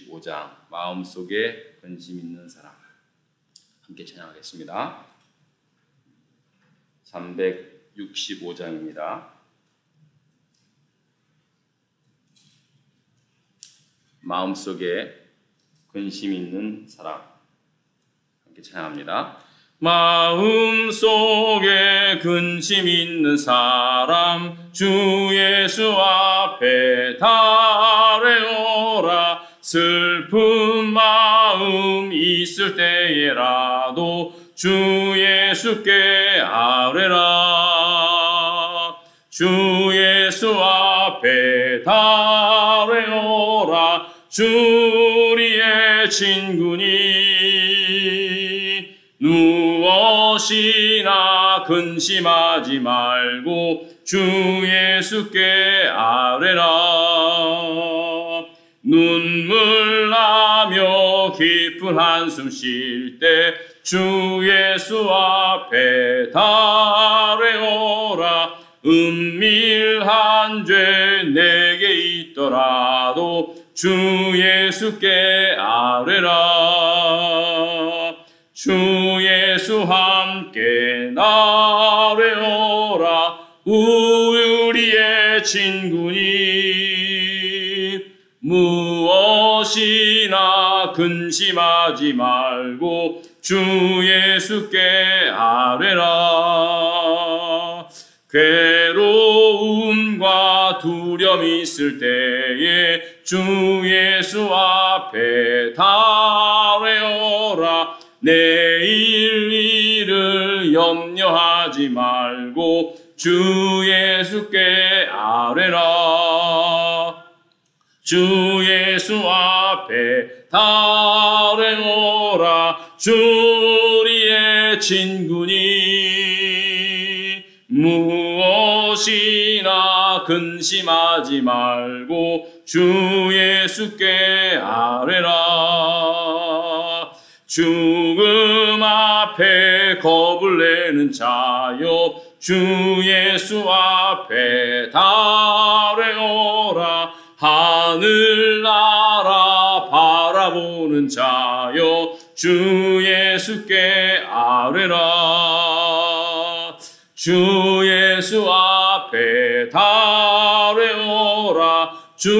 5장 마음속에 근심 있는 사람 함께 찬양하겠습니다. 365장입니다. 마음속에 근심 있는 사람 함께 찬양합니다. 마음속에 근심 있는 사람 주 예수 앞에 달려오라. 슬픈 마음 있을 때에라도 주 예수께 아뢰라. 주 예수 앞에 달려오라. 주 우리의 친구니 무엇이나 근심하지 말고 주 예수께 아뢰라. 눈물 나며 깊은 한숨 쉴 때 주 예수 앞에 달려오라. 은밀한 죄 내게 있더라도 주 예수께 아뢰라. 주 예수 함께 나뢰오라. 우리의 친구니 무엇이나 근심하지 말고 주 예수께 아뢰라. 괴로움과 두려움이 있을 때에 주 예수 앞에 달려오라. 내일 일을 염려하지 말고 주 예수께 아뢰라. 주 예수 앞에 달려오라. 주 우리의 친구니 무엇이나 근심하지 말고 주 예수께 아뢰라. 죽음 앞에 겁을 내는 자여 주 예수 앞에 달려오라. 하늘나라 바라보는 자여 주 예수께 아뢰라. 주 예수 앞에 달려오라. 주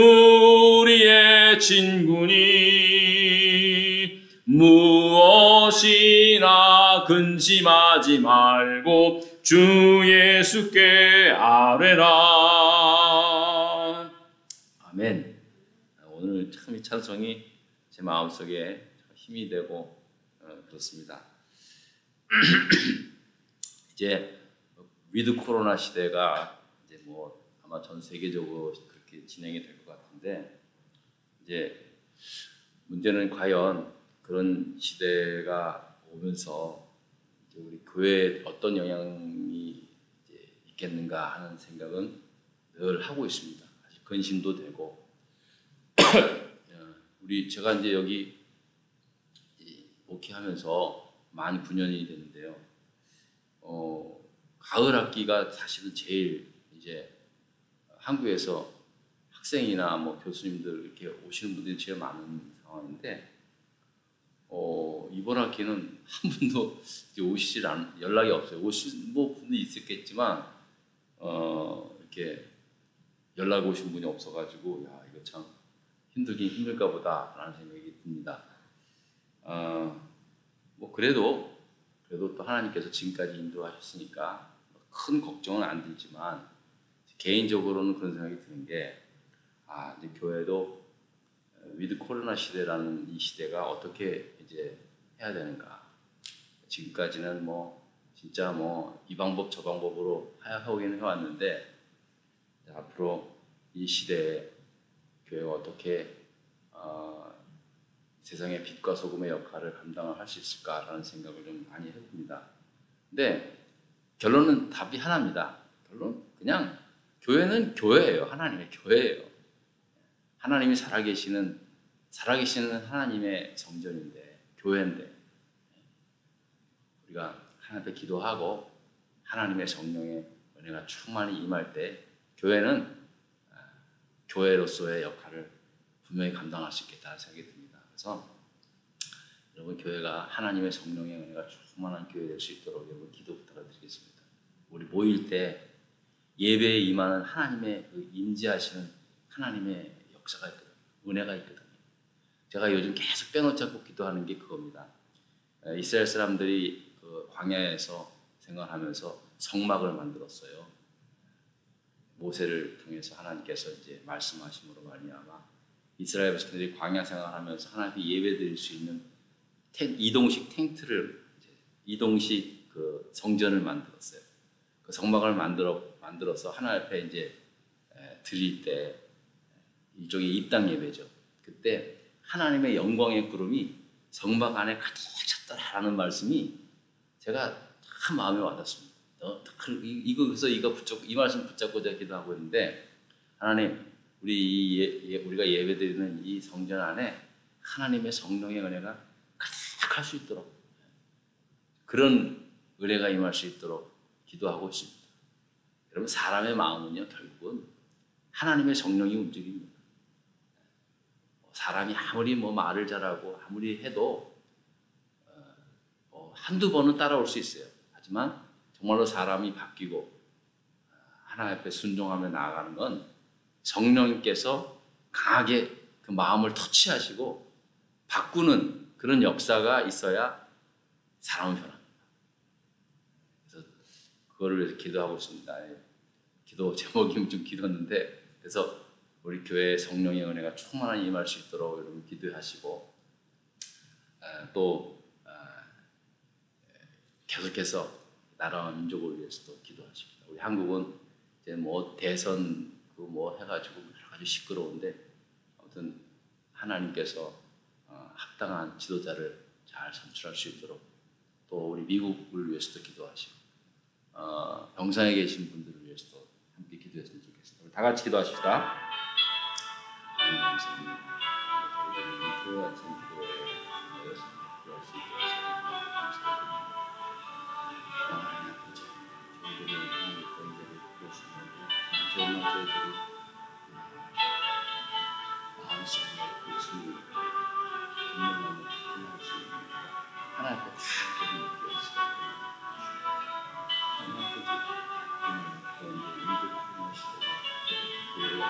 우리의 친구니 무엇이나 근심하지 말고 주 예수께 아뢰라. 아멘. 오늘 참 이 찬송이 제 마음속에 힘이 되고 그렇습니다. 이제 위드 코로나 시대가 이제 뭐 아마 전 세계적으로 그렇게 진행이 될 것 같은데, 이제 문제는 과연 그런 시대가 오면서 이제 우리 교회에 어떤 영향이 이제 있겠는가 하는 생각은 늘 하고 있습니다. 근심도 되고 제가 이제 여기 목회하면서 만 9년이 됐는데요. 가을 학기가 사실은 제일 이제 한국에서 학생이나 뭐 교수님들 이렇게 오시는 분들이 제일 많은 상황인데, 이번 학기는 한 분도 이제 연락이 없어요. 오실 분이 있었겠지만 이렇게 연락 오신 분이 없어가지고 야, 이거 참 힘들긴 힘들까 보다라는 생각이 듭니다. 뭐 그래도 또 하나님께서 지금까지 인도하셨으니까 큰 걱정은 안 들지만, 개인적으로는 그런 생각이 드는 게, 이제 교회도 위드 코로나 시대라는 이 시대가 어떻게 이제 해야 되는가. 지금까지는 뭐 진짜 뭐 이 방법 저 방법으로 하긴 해왔는데, 앞으로 이 시대에 교회가 어떻게 세상의 빛과 소금의 역할을 감당할 수 있을까라는 생각을 좀 많이 해봅니다. 근데 결론은 답이 하나입니다. 결론 그냥 교회는 교회예요. 하나님의 교회예요. 하나님이 살아계시는 하나님의 성전인데, 교회인데, 우리가 하나님 앞에 기도하고 하나님의 성령의 은혜가 충만히 임할 때 교회는 교회로서의 역할을 분명히 감당할 수 있겠다는 생각이 듭니다. 그래서 여러분 교회가 하나님의 성령의 은혜가 충만한 교회 될 수 있도록 여러분 기도 부탁드리겠습니다. 우리 모일 때 예배에 임하는 하나님의 그 임재하시는 하나님의 역사가 있거든요. 은혜가 있거든요. 제가 요즘 계속 빼놓지 않고 기도하는 게 그겁니다. 이스라엘 사람들이 그 광야에서 생활하면서 성막을 만들었어요. 모세를 통해서 하나님께서 이제 말씀하심으로 말미암아 이스라엘 백성들이 광야 생활하면서 하나님께 예배드릴 수 있는 이동식 텐트를 이동식 그 성전을 만들었어요. 그 성막을 만들어서 하나님 앞에 이제 드릴 때 일종의 입당 예배죠. 그때 하나님의 영광의 구름이 성막 안에 가득 찼다라는 말씀이 제가 참 마음에 와닿습니다. 그래서 이 말씀 붙잡고 제가 기도하고 있는데, 하나님, 우리가 예배드리는 이 성전 안에 하나님의 성령의 은혜가 가득할 수 있도록, 그런 은혜가 임할 수 있도록 기도하고 있습니다. 여러분, 사람의 마음은요, 결국은 하나님의 성령이 움직입니다. 사람이 아무리 말을 잘하고 아무리 해도 한두 번은 따라올 수 있어요. 하지만 정말로 사람이 바뀌고 하나님 앞에 순종하며 나아가는 건 성령님께서 강하게 그 마음을 터치하시고 바꾸는 그런 역사가 있어야 사람은 변합니다. 그래서 그거를 위해서 기도하고 있습니다. 기도 제목이 좀 길었는데, 그래서 우리 교회의 성령의 은혜가 충만히 임할 수 있도록 여러분 기도하시고, 또 계속해서 나라와 민족을 위해서도 기도하십니다. 우리 한국은 이제 대선 해가지고 여러 가지 시끄러운데, 아무튼 하나님께서 합당한 지도자를 잘 선출할 수 있도록, 또 우리 미국을 위해서도 기도하시고, 병상에 계신 분들을 위해서도 함께 기도했으면 좋겠습니다. 우리 다 같이 기도하십시다. 감사합니다. 저희들이 교회 같은 기도에 모여서 기도할 수 있도록 감사드립니다. 하나님 아버지, 저희들이 하나님의 권위를 부르시는데, 정말 저희들이 마음속에 그 주님 분명함을 표현할 수 있는 하나님 앞에 다 드리는 것입니다. 하나님 아버지, 그런 인도 표현하시고 교회와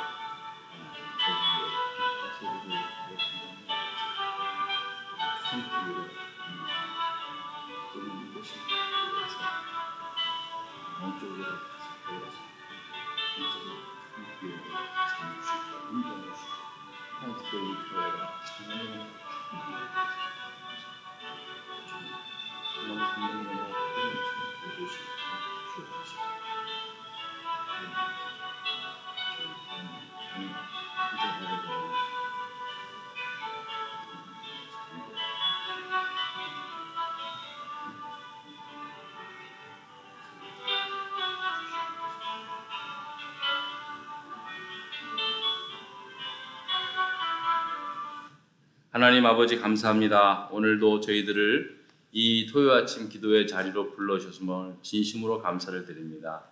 하나님 아버지 감사합니다. 오늘도 저희들을 이 토요 아침 기도의 자리로 불러주셔서 진심으로 감사를 드립니다.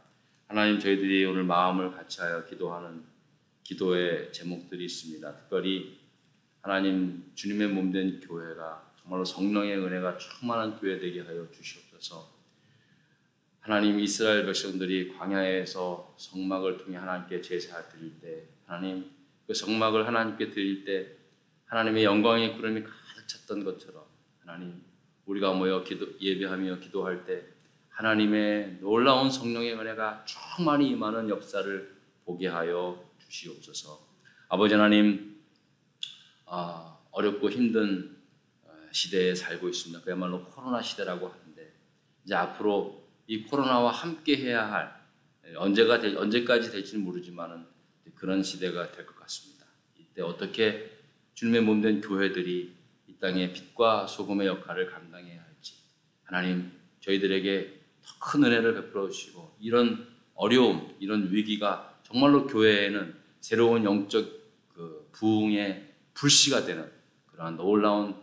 하나님, 저희들이 오늘 마음을 같이하여 기도하는 기도의 제목들이 있습니다. 특별히 하나님, 주님의 몸된 교회가 정말로 성령의 은혜가 충만한 교회 되게 하여 주시옵소서. 하나님, 이스라엘 백성들이 광야에서 성막을 통해 하나님께 제사 드릴 때, 하나님 그 성막을 하나님께 드릴 때 하나님의 영광의 구름이 가득 찼던 것처럼, 하나님, 우리가 모여 예배하며 기도할 때 하나님의 놀라운 성령의 은혜가 충만히 임하는 역사를 보게 하여 주시옵소서. 아버지 하나님, 어렵고 힘든 시대에 살고 있습니다. 그야말로 코로나 시대라고 하는데, 이제 앞으로 이 코로나와 함께 해야 할, 언제까지 될지는 모르지만은 그런 시대가 될 것 같습니다. 이때 어떻게 주님의 몸된 교회들이 이 땅의 빛과 소금의 역할을 감당해야 할지, 하나님, 저희들에게 더 큰 은혜를 베풀어 주시고, 이런 어려움, 이런 위기가 정말로 교회에는 새로운 영적 부흥의 불씨가 되는 그러한 놀라운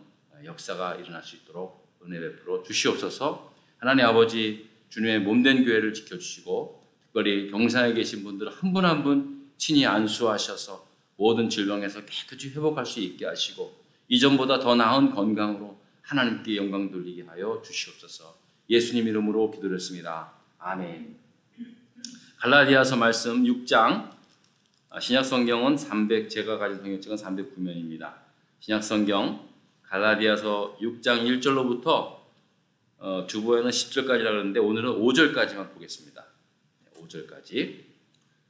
역사가 일어날 수 있도록 은혜 베풀어 주시옵소서. 하나님 아버지, 주님의 몸된 교회를 지켜주시고, 특별히 경상에 계신 분들 한 분 한 분 친히 안수하셔서 모든 질병에서 깨끗이 회복할 수 있게 하시고 이전보다 더 나은 건강으로 하나님께 영광 돌리게 하여 주시옵소서. 예수님 이름으로 기도했습니다. 아멘. 갈라디아서 말씀 6장, 신약 성경은 제가 가진 성경책은 309면입니다. 신약 성경 갈라디아서 6장 1절로부터 주보에는 10절까지라고 하는데 오늘은 5절까지만 보겠습니다. 5절까지.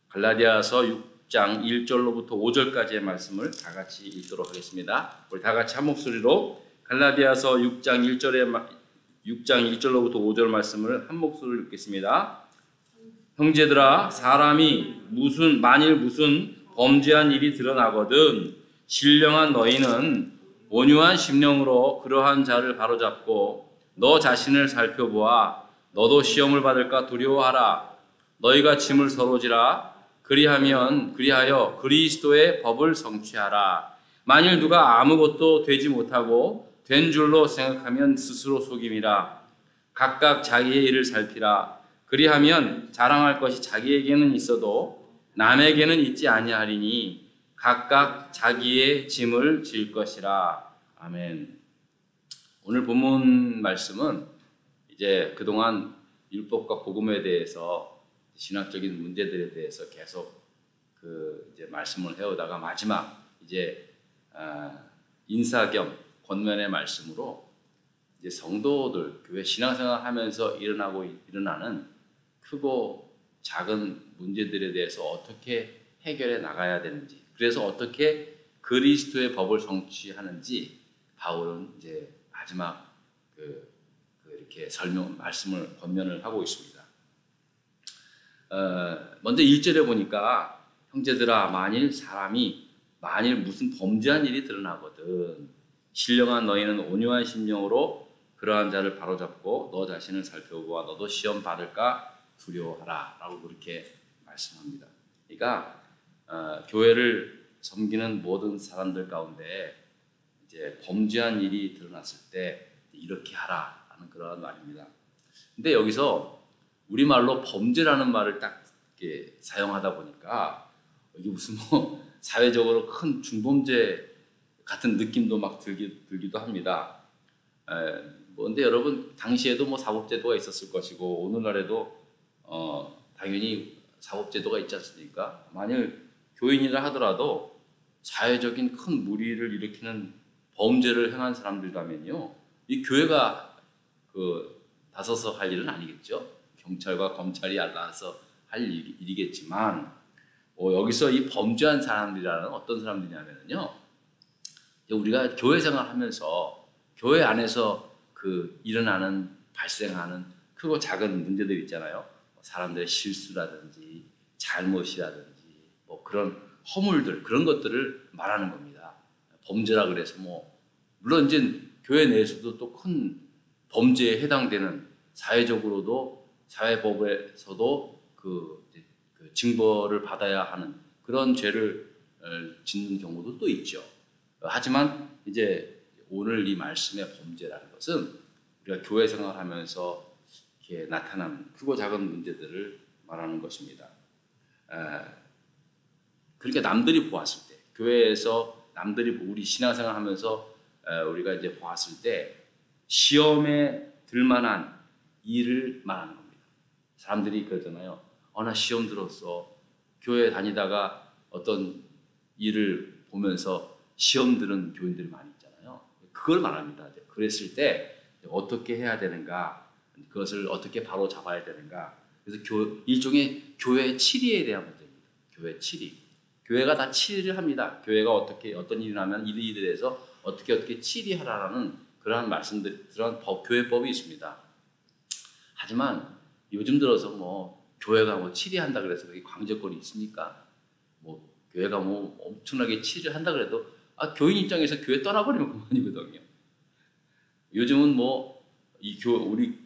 갈라디아서 6장 1절로부터 5절까지의 말씀을 다 같이 읽도록 하겠습니다. 우리 다 같이 한 목소리로 갈라디아서 6장 1절로부터 5절 말씀을 한 목소리로 읽겠습니다. 형제들아, 사람이 만일 무슨 범죄한 일이 드러나거든 신령한 너희는 온유한 심령으로 그러한 자를 바로잡고 너 자신을 살펴보아 너도 시험을 받을까 두려워하라. 너희가 짐을 서로 지라. 그리하여 그리스도의 법을 성취하라. 만일 누가 아무것도 되지 못하고 된 줄로 생각하면 스스로 속임이라. 각각 자기의 일을 살피라. 그리하면 자랑할 것이 자기에게는 있어도 남에게는 있지 아니하리니 각각 자기의 짐을 질 것이라. 아멘. 오늘 본문 말씀은 이제 그동안 율법과 복음에 대해서 신학적인 문제들에 대해서 계속 이제 말씀을 해오다가 마지막 이제 인사 겸 권면의 말씀으로 이제 성도들 교회 신앙생활 하면서 일어나는 크고 작은 문제들에 대해서 어떻게 해결해 나가야 되는지, 그래서 어떻게 그리스도의 법을 성취하는지 바울은 이제 마지막 이렇게 말씀을 권면을 하고 있습니다. 먼저 1절에 보니까 형제들아, 만일 무슨 범죄한 일이 드러나거든 신령한 너희는 온유한 심령으로 그러한 자를 바로잡고 너 자신을 살펴보아 너도 시험 받을까 두려워하라 라고 그렇게 말씀합니다. 그러니까 교회를 섬기는 모든 사람들 가운데 이제 범죄한 일이 드러났을 때 이렇게 하라 하는 그러한 말입니다. 근데 여기서 우리말로 범죄라는 말을 딱 이렇게 사용하다 보니까 이게 무슨 사회적으로 큰 중범죄 같은 느낌도 막 들기도 합니다. 근데 여러분 당시에도 사법제도가 있었을 것이고 오늘날에도 당연히 사법제도가 있지 않습니까? 만일 교인이라 하더라도 사회적인 큰 무리를 일으키는 범죄를 행한 사람들이라면요, 이 교회가 나서서 할 일은 아니겠죠. 경찰과 검찰이 알아서 할 일이겠지만 여기서 이 범죄한 사람들이라는 어떤 사람들이냐면요, 우리가 교회 생활하면서 교회 안에서 발생하는 크고 작은 문제들 있잖아요. 사람들의 실수라든지 잘못이라든지 그런 허물들, 그런 것들을 말하는 겁니다. 범죄라 그래서 물론 이제 교회 내에서도 또 큰 범죄에 해당되는 사회적으로도 사회법에서도 그 징벌을 받아야 하는 그런 죄를 짓는 경우도 또 있죠. 하지만 이제 오늘 이 말씀의 범죄라는 것은 우리가 교회 생활하면서 이렇게 나타나는 크고 작은 문제들을 말하는 것입니다. 그러니까 남들이 보았을 때, 교회에서 남들이 우리 신앙생활 하면서 우리가 이제 보았을 때 시험에 들만한 일을 말하는 겁니다. 사람들이 그러잖아요. 나 시험 들었어. 교회 다니다가 어떤 일을 보면서 시험 들은 교인들이 많이 있잖아요. 그걸 말합니다. 그랬을 때 어떻게 해야 되는가, 그것을 어떻게 바로 잡아야 되는가. 그래서 일종의 교회 치리에 대한 문제입니다. 교회 치리. 교회가 다 치리를 합니다. 교회가 어떤 일이 나면 이 일에 대해서 어떻게 치리하라는 그러한 말씀들, 그런 교회법이 있습니다. 하지만 요즘 들어서 교회가 치리한다 그래서 그게 강제권이 있습니까? 교회가 엄청나게 치리를 한다 그래도 교인 입장에서 교회 떠나버리면 그만이거든요. 요즘은 우리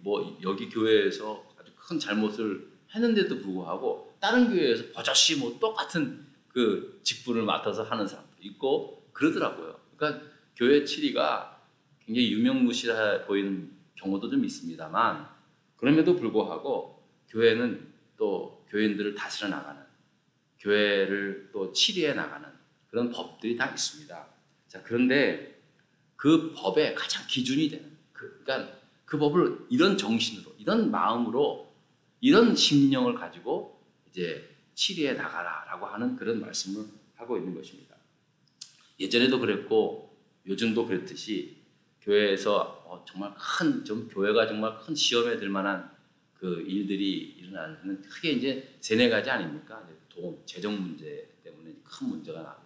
여기 교회에서 아주 큰 잘못을 했는데도 불구하고 다른 교회에서 버젓이 똑같은 그 직분을 맡아서 하는 사람도 있고 그러더라고요. 그러니까 교회 치리가 굉장히 유명무실해 보이는 경우도 좀 있습니다만, 그럼에도 불구하고 교회는 또 교인들을 다스려 나가는, 교회를 또 치리해 나가는 그런 법들이 다 있습니다. 자, 그런데 그 법의 가장 기준이 되는 그러니까 그 법을 이런 정신으로, 이런 마음으로, 이런 심령을 가지고 이제 치리해 나가라라고 하는 그런 말씀을 하고 있는 것입니다. 예전에도 그랬고 요즘도 그랬듯이 교회에서 정말 좀 교회가 정말 큰 시험에 들 만한 그 일들이 일어나는 크게 이제 세네 가지 아닙니까? 돈, 재정 문제 때문에 큰 문제가 나고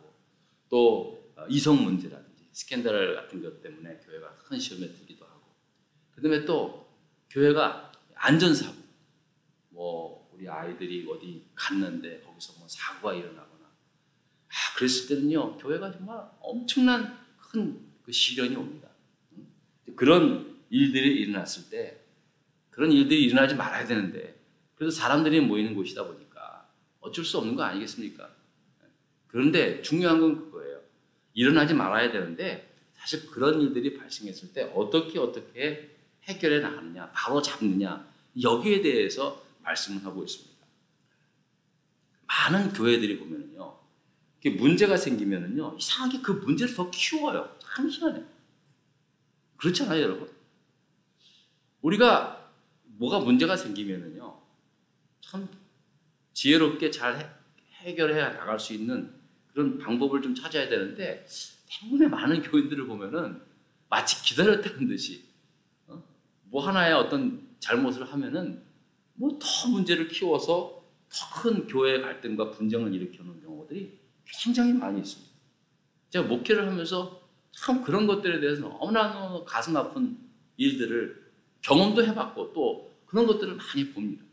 또 이성 문제라든지 스캔들 같은 것 때문에 교회가 큰 시험에 들기도 하고 그다음에 또 교회가 안전사고 뭐 우리 아이들이 어디 갔는데 거기서 뭐 사고가 일어나거나 그랬을 때는요 교회가 정말 엄청난 큰 그 시련이 옵니다. 그런 일들이 일어났을 때 그런 일들이 일어나지 말아야 되는데 그래서 사람들이 모이는 곳이다 보니까 어쩔 수 없는 거 아니겠습니까? 그런데 중요한 건 그거예요. 일어나지 말아야 되는데 사실 그런 일들이 발생했을 때 어떻게 해결해 나가느냐, 바로 잡느냐 여기에 대해서 말씀을 하고 있습니다. 많은 교회들이 보면은요, 문제가 생기면은요 이상하게 그 문제를 더 키워요. 참 희한해요. 그렇잖아요, 여러분. 우리가 뭐가 문제가 생기면은요 참 지혜롭게 잘 해결해 나갈 수 있는 그런 방법을 좀 찾아야 되는데 대부분의 많은 교인들을 보면은 마치 기다렸다는 듯이 뭐 하나의 어떤 잘못을 하면은 뭐 더 문제를 키워서 더 큰 교회 갈등과 분쟁을 일으키는 경우들이 굉장히 많이 있습니다. 제가 목회를 하면서 참 그런 것들에 대해서 너무나 가슴 아픈 일들을 경험도 해봤고 또 그런 것들을 많이 봅니다.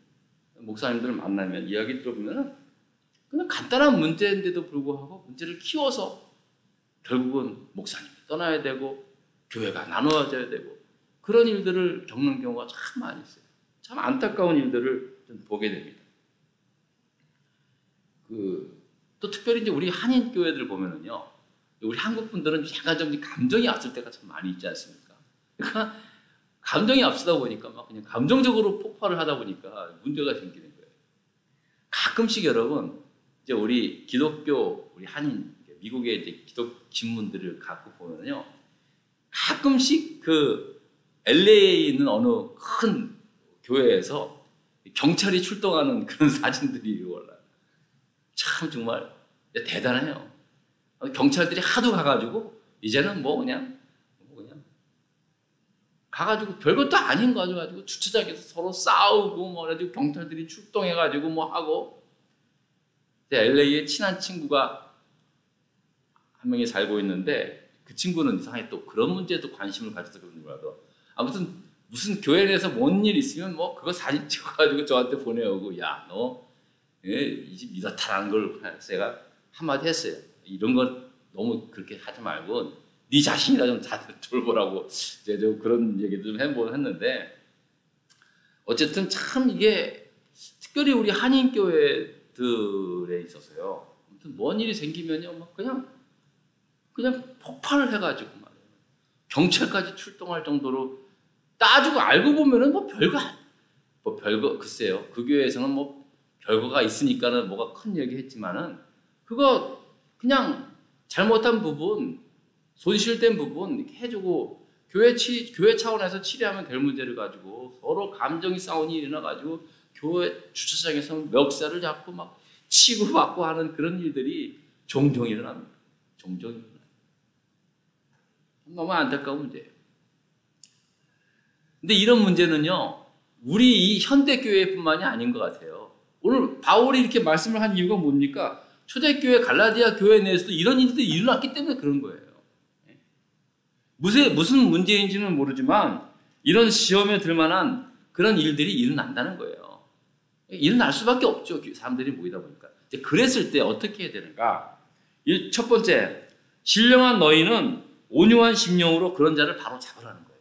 목사님들을 만나면 이야기 들어보면 그냥 간단한 문제인데도 불구하고 문제를 키워서 결국은 목사님이 떠나야 되고 교회가 나눠져야 되고 그런 일들을 겪는 경우가 참 많이 있어요. 참 안타까운 일들을 좀 보게 됩니다. 또 특별히 이제 우리 한인 교회들 보면은요, 우리 한국 분들은 약간 좀 감정이 앞설 때가 참 많이 있지 않습니까? 그러니까 감정이 앞서다 보니까 막 그냥 감정적으로 폭발을 하다 보니까 문제가 생기는 거예요. 가끔씩 여러분, 이제 우리 기독교, 우리 한인, 미국의 이제 기독 신문들을 갖고 보면요, 가끔씩 그 LA에 있는 어느 큰 교회에서 경찰이 출동하는 그런 사진들이 올라요. 참 정말 대단해요. 경찰들이 하도 가가지고 이제는 뭐 그냥 가가지고 별것도 아닌 거 가지고 주차장에서 서로 싸우고 뭐 그래가지고 경찰들이 출동해가지고 뭐 하고 LA에 친한 친구가 한 명이 살고 있는데 그 친구는 이상하게 또 그런 문제에도 관심을 가져서 그런지 몰라도 아무튼 무슨 교회 내에서 뭔 일 있으면 뭐 그거 사진 찍어가지고 저한테 보내오고 야 너 이 집 이렇다라는 걸 제가 한마디 했어요. 이런 건 너무 그렇게 하지 말고 네 자신이나 좀 돌보라고 이제 좀 그런 얘기도 좀 해보긴 했는데 어쨌든 참 이게 특별히 우리 한인 교회들에 있어서요. 아무튼 뭔 일이 생기면요, 막 그냥 폭발을 해가지고 말이에요. 경찰까지 출동할 정도로 따지고 알고 보면은 뭐 별거 글쎄요. 그 교회에서는 뭐 별거가 있으니까는 뭐가 큰 얘기했지만은 그거 그냥 잘못한 부분, 손실된 부분 이렇게 해주고 교회 차원에서 치료하면 될 문제를 가지고 서로 감정이 싸우니 일어나가지고 교회 주차장에서 멱살을 잡고 막 치고받고 하는 그런 일들이 종종 일어납니다. 종종 일어나요. 너무 안타까운 문제예요. 근데 이런 문제는요, 우리 이 현대교회뿐만이 아닌 것 같아요. 오늘 바울이 이렇게 말씀을 한 이유가 뭡니까? 초대교회 갈라디아 교회 내에서도 이런 일들이 일어났기 때문에 그런 거예요. 무슨 문제인지는 모르지만 이런 시험에 들만한 그런 일들이 일어난다는 거예요. 일어날 수밖에 없죠. 사람들이 모이다 보니까. 그랬을 때 어떻게 해야 되는가? 첫 번째, 신령한 너희는 온유한 심령으로 그런 자를 바로 잡으라는 거예요.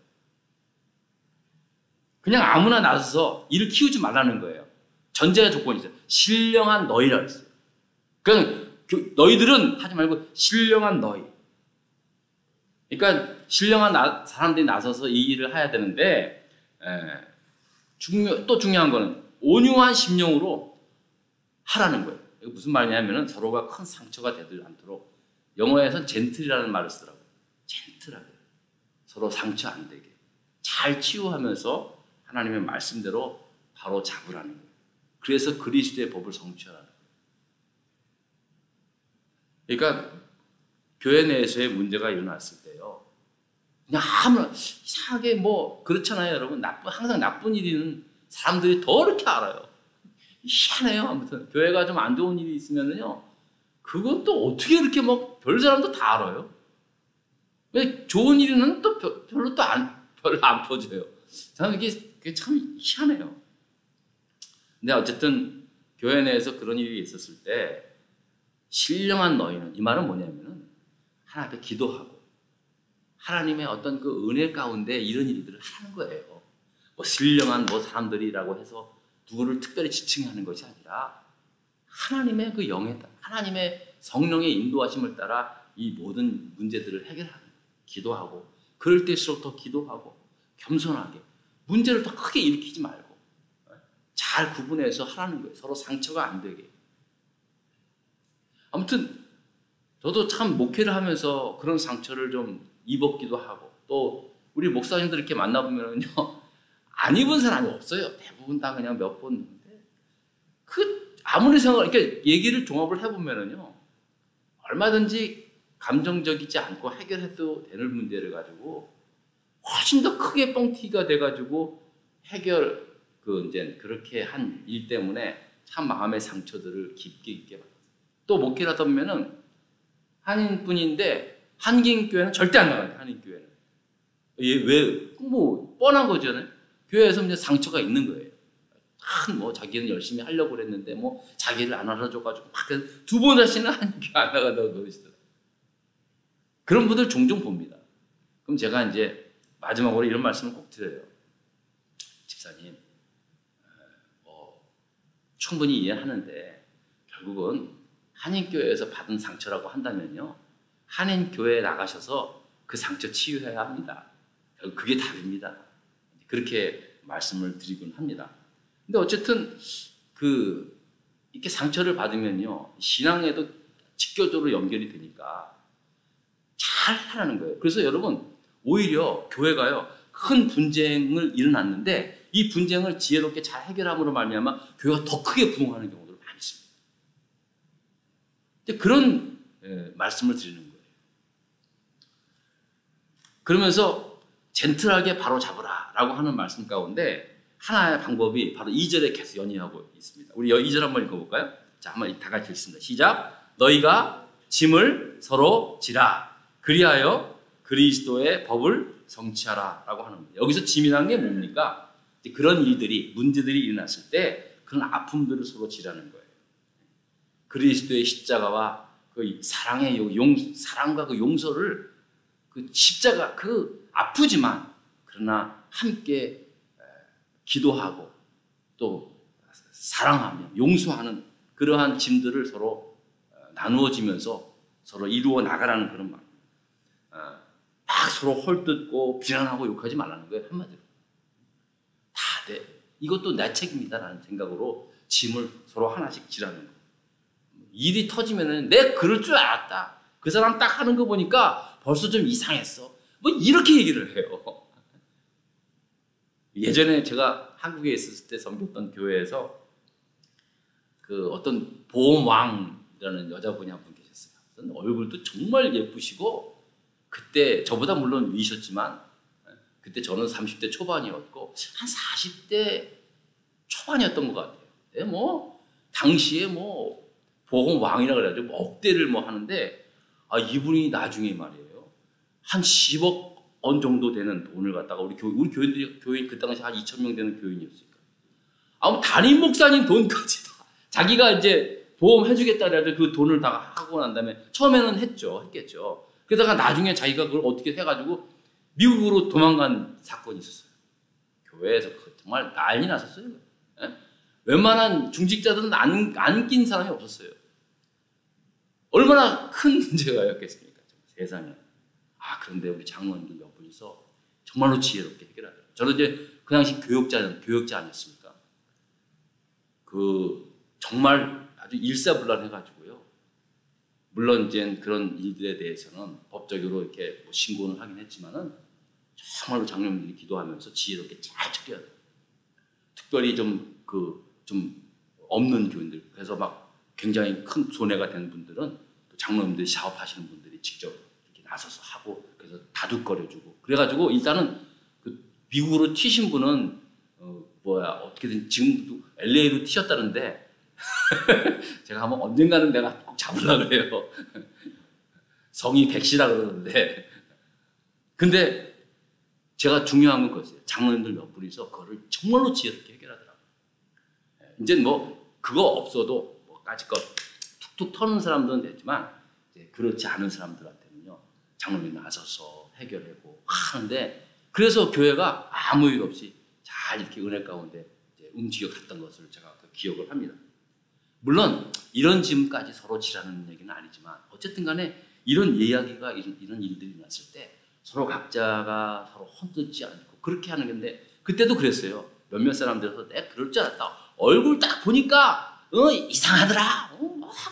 그냥 아무나 나서서 일을 키우지 말라는 거예요. 전제가 조건이 있어요. 신령한 너희라고 했어요. 그냥 너희들은 하지 말고 신령한 너희. 그러니까 신령한 사람들이 나서서 이 일을 해야 되는데 또 중요한 거는 온유한 심령으로 하라는 거예요. 이거 무슨 말이냐면은 서로가 큰 상처가 되지 않도록 영어에선 젠틀이라는 말을 쓰더라고요. 젠틀하게. 서로 상처 안 되게. 잘 치유하면서 하나님의 말씀대로 바로 잡으라는 거예요. 그래서 그리스도의 법을 성취하라는 거예요. 그러니까 교회 내에서의 문제가 일어났을 때요. 그냥 아무나 이상하게 뭐 그렇잖아요, 여러분. 항상 나쁜 일은 사람들이 더 이렇게 알아요. 희한해요. 아무튼 교회가 좀 안 좋은 일이 있으면은요, 그건 또 어떻게 이렇게 뭐 별 사람도 다 알아요. 왜 좋은 일은 또 별로 안 퍼져요. 저는 이게 참 희한해요. 근데 어쨌든 교회 내에서 그런 일이 있었을 때 신령한 너희는, 이 말은 뭐냐면은 하나님 앞에 기도하고 하나님의 어떤 그 은혜 가운데 이런 일들을 하는 거예요. 뭐 신령한 뭐 사람들이라고 해서 누구를 특별히 지칭하는 것이 아니라 하나님의 그 영에 따라, 하나님의 성령의 인도하심을 따라 이 모든 문제들을 해결하는 거예요. 기도하고, 그럴 때일수록 더 기도하고 겸손하게 문제를 더 크게 일으키지 말고 잘 구분해서 하라는 거예요. 서로 상처가 안 되게. 아무튼 저도 참 목회를 하면서 그런 상처를 좀 입었기도 하고, 또 우리 목사님들 이렇게 만나보면요, 안 입은 사람이 없어요. 대부분 다 그냥 몇 번인데, 아무리 이렇게 얘기를 종합을 해보면요, 얼마든지 감정적이지 않고 해결해도 되는 문제를 가지고 훨씬 더 크게 뻥튀기가 돼가지고 이제 그렇게 한 일 때문에 참 마음의 상처들을 깊게 받았어요. 또 목회를 하다 보면은 한인뿐인데 한인교회는 절대 안 나가요. 한인교회는. 뭐 뻔한 거잖아요. 교회에서 이제 상처가 있는 거예요. 뭐 자기는 열심히 하려고 그랬는데 뭐 자기를 안 알아줘가지고 막 두 번 다시는 한인교회 안 나간다고 그러시더라고요. 그런 분들 종종 봅니다. 그럼 제가 이제 마지막으로 이런 말씀을 꼭 드려요. 집사님, 충분히 이해하는데 결국은 한인교회에서 받은 상처라고 한다면요, 한인교회에 나가셔서 그 상처 치유해야 합니다. 결국 그게 답입니다. 그렇게 말씀을 드리곤 합니다. 근데 어쨌든 이렇게 상처를 받으면요, 신앙에도 직접적으로 연결이 되니까 잘 하라는 거예요. 그래서 여러분, 오히려 교회가요, 큰 분쟁을 일어났는데 이 분쟁을 지혜롭게 잘 해결함으로 말미암아 교회가 더 크게 부흥하는 경우도 많이 있습니다. 그런 말씀을 드리는 거예요. 그러면서 젠틀하게 바로 잡으라 라고 하는 말씀 가운데 하나의 방법이 바로 2절에 계속 연이하고 있습니다. 우리 2절 한번 읽어볼까요? 자, 한번 다 같이 읽습니다. 시작. 너희가 짐을 서로 지라. 그리하여 그리스도의 법을 성취하라 라고 하는 겁니다. 여기서 짐이라는 게 뭡니까? 그런 일들이, 문제들이 일어났을 때 그런 아픔들을 서로 지라는 거예요. 그리스도의 십자가와 그 사랑의 사랑과 그 용서를, 그 십자가, 아프지만 그러나 함께 기도하고 또 사랑하며 용서하는 그러한 짐들을 서로 나누어지면서 서로 이루어 나가라는 그런 말. 막 서로 헐뜯고 비난하고 욕하지 말라는 거예요. 한마디로. 이것도 내 책임이다라는 생각으로 짐을 서로 하나씩 지라는 거예요. 일이 터지면은 내가 그럴 줄 알았다. 그 사람 딱 하는 거 보니까 벌써 좀 이상했어. 뭐 이렇게 얘기를 해요. 예전에 제가 한국에 있었을 때 섬겼던 교회에서 어떤 보험왕이라는 여자분이 한 분 계셨어요. 얼굴도 정말 예쁘시고, 그때 저보다 물론 위셨지만 그때 저는 30대 초반이었고 한 40대 초반이었던 것 같아요. 뭐 당시에 뭐 보험왕이라고 그래가지고 뭐 억대를 뭐 하는데, 이분이 나중에 말이에요, 한 10억 원 정도 되는 돈을 갖다가 우리 교인 그 당시 한 2,000명 되는 교인이었으니까, 담임 목사님 돈까지 다 자기가 이제 보험 해주겠다 그래가지고 그 돈을 다 하고 난 다음에 처음에는 했겠죠. 그러다가 나중에 자기가 그걸 어떻게 해가지고 미국으로 도망간 사건이 있었어요. 교회에서 정말 난리 났었어요. 예? 웬만한 중직자들은 안 낀 사람이 없었어요. 얼마나 큰 문제가였겠습니까? 세상에. 그런데 우리 장로님들 몇 분이서 정말로 지혜롭게 해결하죠. 저는 이제 그 당시 교역자 아니었습니까? 정말 아주 일사불란해가지고요, 물론 이제 그런 일들에 대해서는 법적으로 이렇게 뭐 신고는 하긴 했지만은 정말로 장로님들이 기도하면서 지혜롭게 잘 처리해야 돼요. 특별히 좀 없는 교인들, 그래서 막 굉장히 큰 손해가 되는 분들은 또 장로님들이 사업하시는 분들이 직접 이렇게 나서서 하고, 그래서 다독거려주고, 그래가지고 일단은 그 미국으로 튀신 분은 어떻게든 지금도 LA로 튀셨다는데 제가 한번 언젠가는 내가 꼭 잡으려고 해요. 성이 백시라 그러는데, 근데 제가 중요한 건 그거였어요. 장로님들 몇 분이서 그거를 정말로 지혜롭게 해결하더라고요. 이제 뭐 그거 없어도 뭐 까짓것 툭툭 터는 사람들은 됐지만, 이제 그렇지 않은 사람들한테는요, 장로님이 나서서 해결하고 하는데, 그래서 교회가 아무 일 없이 잘 이렇게 은혜 가운데 이제 움직여 갔던 것을 제가 기억을 합니다. 물론 이런 짐까지 서로 지라는 얘기는 아니지만, 어쨌든 간에 이런 이야기가, 이런 일들이 났을 때 서로 각자가 서로 헛듣지 않고 그렇게 하는 건데, 그때도 그랬어요. 몇몇 사람들에서 내가 그럴 줄 알았다. 얼굴 딱 보니까 이상하더라.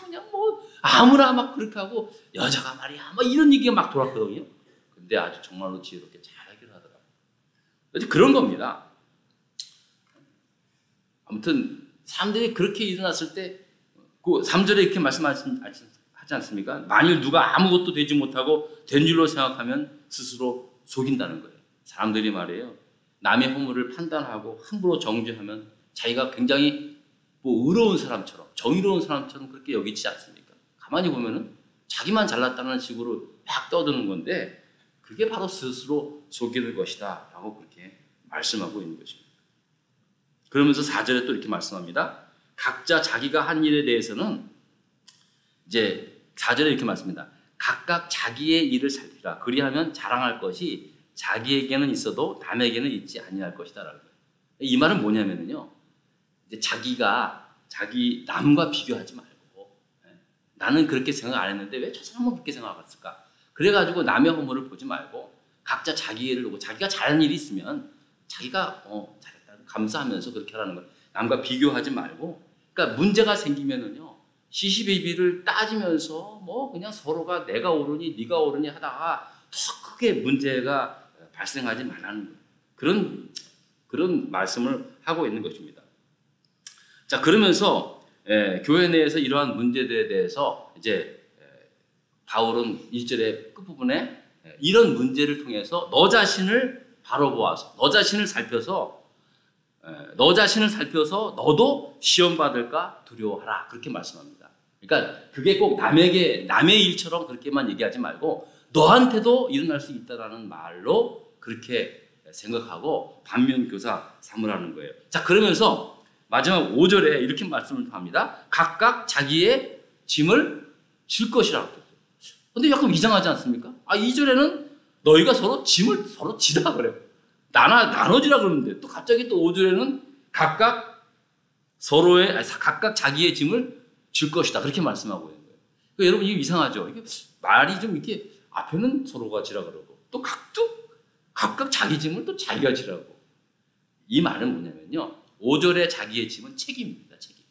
그냥 뭐 아무나 막 그렇게 하고, 여자가 말이야 뭐 이런 얘기가 막 돌았거든요. 근데 아주 정말로 지혜롭게 잘 해결하더라고요. 그런 겁니다. 아무튼 사람들이 그렇게 일어났을 때 그 3절에 이렇게 말씀하지 않습니까? 만일 누가 아무것도 되지 못하고 된 줄로 생각하면 스스로 속인다는 거예요. 사람들이 말이에요, 남의 허물을 판단하고 함부로 정죄하면 자기가 굉장히 뭐 의로운 사람처럼, 정의로운 사람처럼 그렇게 여기지 않습니까? 가만히 보면은 자기만 잘났다는 식으로 막 떠드는 건데, 그게 바로 스스로 속이는 것이다 라고 그렇게 말씀하고 있는 것입니다. 그러면서 4절에 또 이렇게 말씀합니다. 각자 자기가 한 일에 대해서는, 이제 4절에 이렇게 말씀합니다. 각각 자기의 일을 살피라. 그리하면 자랑할 것이 자기에게는 있어도 남에게는 있지 아니할 것이다 라는 거예요. 이 말은 뭐냐면요, 이제 자기 남과 비교하지 말고, 나는 그렇게 생각 안 했는데 왜 저 사람은 그렇게 생각했을까? 그래가지고 남의 허물을 보지 말고 각자 자기 일을 보고, 자기가 잘한 일이 있으면 자기가 잘했다 감사하면서 그렇게 하라는 거예요. 남과 비교하지 말고. 그러니까 문제가 생기면은요, 시시비비를 따지면서 뭐 그냥 서로가 내가 옳으니 네가 옳으니 하다가 더 크게 문제가 발생하지 말라는 거예요. 그런 말씀을 하고 있는 것입니다. 자, 그러면서 교회 내에서 이러한 문제들에 대해서 이제 바울은 1절의 끝부분에 이런 문제를 통해서 너 자신을 바로 보아서, 너 자신을 살펴서 너도 시험 받을까 두려워하라, 그렇게 말씀합니다. 그러니까 그게 꼭 남의 일처럼 그렇게만 얘기하지 말고 너한테도 일어날 수 있다라는 말로 그렇게 생각하고 반면교사 삼으라는 거예요. 자, 그러면서 마지막 5절에 이렇게 말씀을 합니다. 각각 자기의 짐을 질 것이라고. 근데 약간 이상하지 않습니까? 2절에는 너희가 서로 짐을 서로 지다 그래요. 나눠지라 그러는데, 또 갑자기 또 5절에는 각각 자기의 짐을 질 것이다, 그렇게 말씀하고 있는 거예요. 그러니까 여러분, 이게 이상하죠? 이게 말이 좀 이렇게, 앞에는 서로가 지라 그러고, 또 각각 자기 짐을 또 자기가 지라고. 이 말은 뭐냐면요, 5절에 자기의 짐은 책임입니다, 책임.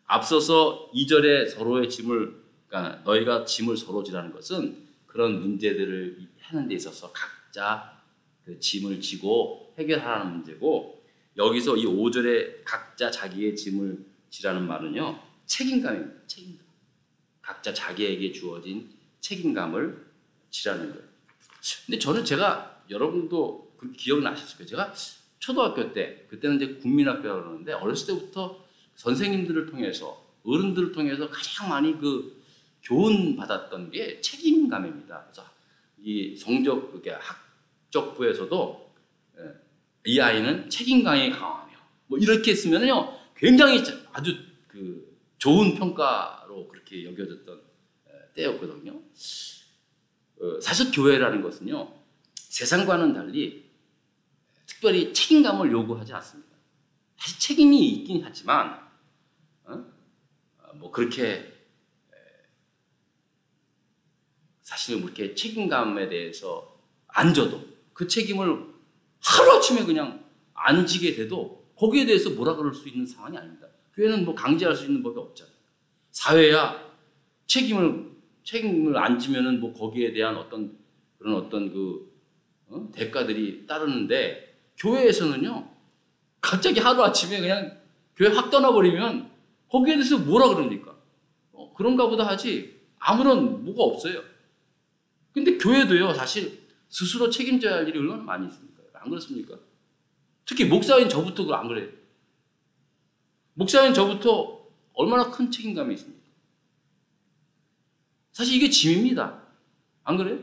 앞서서 2절에 서로의 짐을, 그러니까 너희가 짐을 서로 지라는 것은 그런 문제들을 하는 데 있어서 각자 그 짐을 지고 해결하라는 문제고, 여기서 이 5절에 각자 자기의 짐을 지라는 말은요, 책임감입니다. 책임감. 각자 자기에게 주어진 책임감을 지라는 거예요. 근데 제가 여러분도 그 기억나셨을 거예요. 제가 초등학교 때, 그때는 이제 국민학교라고 그러는데, 어렸을 때부터 선생님들을 통해서, 어른들을 통해서 가장 많이 그 교훈 받았던 게 책임감입니다. 그래서 이 성적, 그게 학적부에서도 이 아이는 책임감이 강하며 뭐 이렇게 했으면요, 굉장히 아주 그 좋은 평가로 그렇게 여겨졌던 때였거든요. 사실 교회라는 것은요, 세상과는 달리 특별히 책임감을 요구하지 않습니다. 사실 책임이 있긴 하지만 뭐 그렇게 사실은 그렇게 책임감에 대해서 안 져도, 그 책임을 하루아침에 그냥 안 지게 돼도 거기에 대해서 뭐라 그럴 수 있는 상황이 아닙니다. 교회는 뭐 강제할 수 있는 법이 없잖아요. 사회야 책임을 안 지면은 뭐 거기에 대한 어떤 대가들이 따르는데, 교회에서는요 갑자기 하루아침에 그냥 교회 확 떠나버리면 거기에 대해서 뭐라 그럽니까? 그런가 보다 하지 아무런 뭐가 없어요. 근데 교회도요 사실 스스로 책임져야 할 일이 얼마나 많이 있습니까? 안 그렇습니까? 특히 목사인 저부터 안 그래요. 목사인 저부터 얼마나 큰 책임감이 있습니까? 사실 이게 짐입니다. 안 그래요?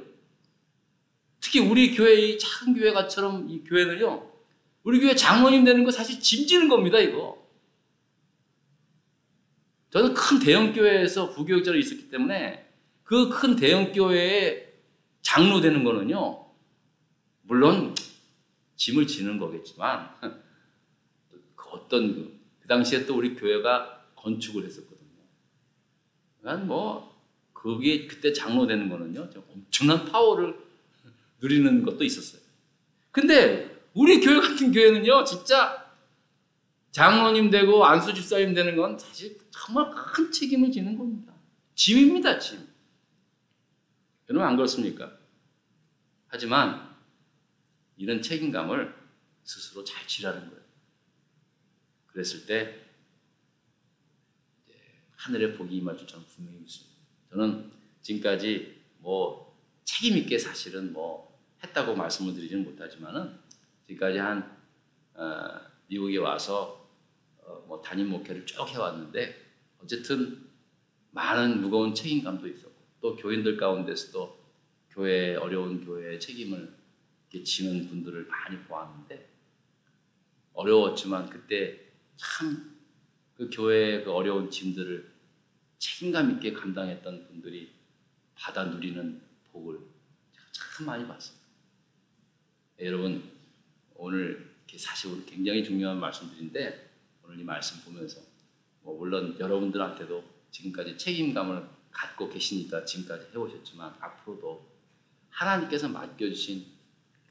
특히 우리 교회의 작은 교회가처럼 이 교회는요, 우리 교회 장로님 되는 거 사실 짐지는 겁니다, 이거. 저는 큰 대형교회에서 부교육자로 있었기 때문에 그 큰 대형교회에 장로 되는 거는요, 물론 짐을 지는 거겠지만, 그 당시에 또 우리 교회가 건축을 했었거든요. 그러니까 거기에 그때 장로 되는 거는요, 엄청난 파워를 누리는 것도 있었어요. 근데 우리 교회 같은 교회는요, 진짜 장로님 되고 안수 집사님 되는 건 사실 정말 큰 책임을 지는 겁니다. 짐입니다, 짐. 여러분 안 그렇습니까? 하지만 이런 책임감을 스스로 잘 지라는 거예요. 그랬을 때 하늘의 복이 임할 줄 저는 분명히 믿습니다. 저는 지금까지 책임 있게 사실은 했다고 말씀을 드리지는 못하지만은 지금까지 미국에 와서 담임 목회를 쭉 해왔는데 어쨌든 많은 무거운 책임감도 있었고 또 교인들 가운데서도 어려운 교회의 책임을 이렇게 지는 분들을 많이 보았는데 어려웠지만 그때 참 그 교회의 그 어려운 짐들을 책임감 있게 감당했던 분들이 받아 누리는 복을 제가 참 많이 봤습니다. 여러분 오늘 사실 굉장히 중요한 말씀들인데 오늘 이 말씀 보면서 물론 여러분들한테도 지금까지 책임감을 갖고 계시니까 지금까지 해오셨지만 앞으로도 하나님께서 맡겨주신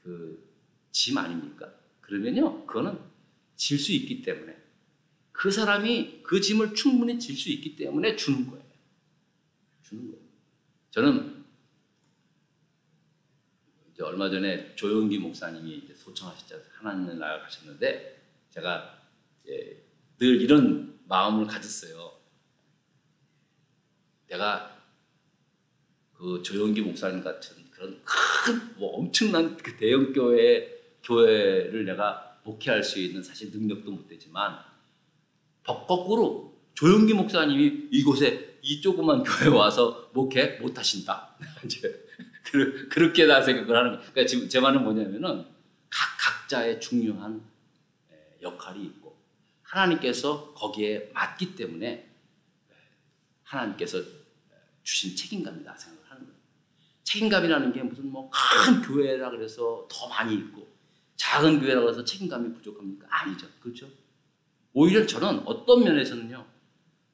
그 짐 아닙니까? 그러면요 그거는 질 수 있기 때문에 그 사람이 그 짐을 충분히 질 수 있기 때문에 주는 거예요. 저는 이제 얼마 전에 조영기 목사님이 이제 소청하셨잖아요. 하나님을 나아가셨는데 제가 늘 이런 마음을 가졌어요. 내가 그 조영기 목사님 같은 그런 큰 엄청난 그 대형 교회를 내가 목회할 수 있는 사실 능력도 못 되지만 거꾸로 조영기 목사님이 이곳에 이 조그만 교회에 와서 목회 못 하신다. 이제 그렇게 다 생각을 하는 거예요. 그러니까 지금 제 말은 뭐냐면은 각자의 중요한 역할이 있고 하나님께서 거기에 맞기 때문에 하나님께서 주신 책임감이다 생각을 하는 거예요. 책임감이라는 게 무슨 큰 교회라 그래서 더 많이 있고 작은 교회라 그래서 책임감이 부족합니까? 아니죠. 그렇죠? 오히려 저는 어떤 면에서는요,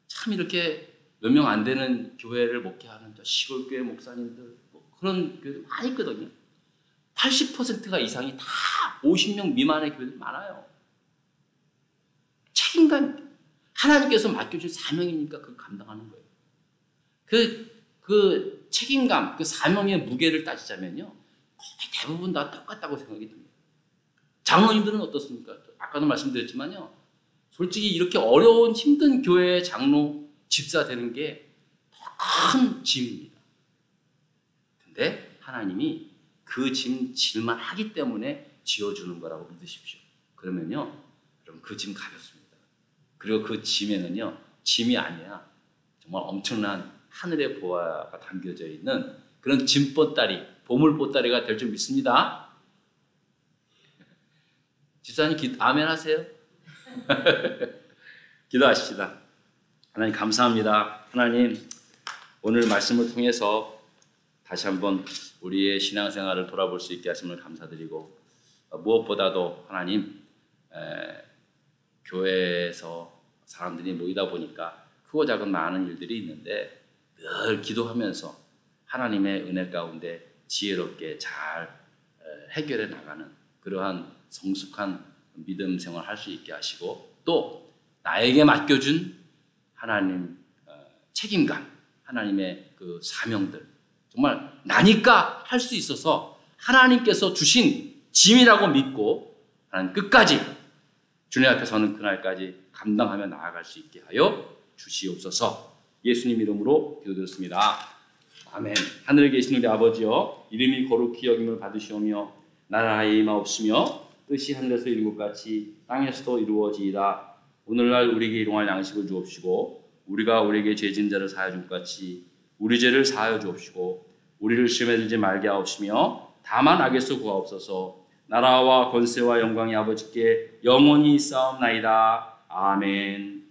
참 이렇게 몇 명 안 되는 교회를 목회하는 시골 교회 목사님들 그런 교회들 많이 있거든요. 80%가 이상이 다 50명 미만의 교회들 많아요. 책임감, 하나님께서 맡겨준 사명이니까 그걸 감당하는 거예요. 그 책임감, 그 사명의 무게를 따지자면요, 거의 대부분 다 똑같다고 생각이 듭니다. 장로님들은 어떻습니까? 아까도 말씀드렸지만요, 솔직히 이렇게 어려운 힘든 교회의 장로, 집사 되는 게 더 큰 짐입니다. 근데 하나님이 그 짐 질만 하기 때문에 지어주는 거라고 믿으십시오. 그러면요, 여러분 그 짐 가볍습니다. 그리고 그 짐에는요, 짐이 아니라 정말 엄청난 하늘의 보화가 담겨져 있는 그런 짐보따리, 보물보따리가 될 줄 믿습니다. 집사님 아멘 하세요. 기도하십시다. 하나님 감사합니다. 하나님 오늘 말씀을 통해서 다시 한번 우리의 신앙생활을 돌아볼 수 있게 하심을 감사드리고 무엇보다도 하나님 교회에서 사람들이 모이다 보니까 크고 작은 많은 일들이 있는데 늘 기도하면서 하나님의 은혜 가운데 지혜롭게 잘 해결해 나가는 그러한 성숙한 믿음 생활을 할 수 있게 하시고 또 나에게 맡겨준 하나님 책임감 하나님의 그 사명들 정말 나니까 할 수 있어서 하나님께서 주신 짐이라고 믿고 하나님 끝까지 주님 앞에 서는 그날까지 감당하며 나아갈 수 있게 하여 주시옵소서. 예수님 이름으로 기도드렸습니다. 아멘. 하늘에 계신 우리 아버지여, 이름이 거룩히 여김을 받으시오며 나라의 임하옵시며 뜻이 하늘에서 이룬 것 같이 땅에서도 이루어지이다. 오늘날 우리에게 일용할 양식을 주옵시고 우리가 우리에게 죄진 자를 사하여 준 것 같이 우리 죄를 사하여 주옵시고 우리를 시험에 들지 말게 하옵시며 다만 악에서 구하옵소서. 나라와 권세와 영광이 아버지께 영원히 있사옵나이다. 아멘.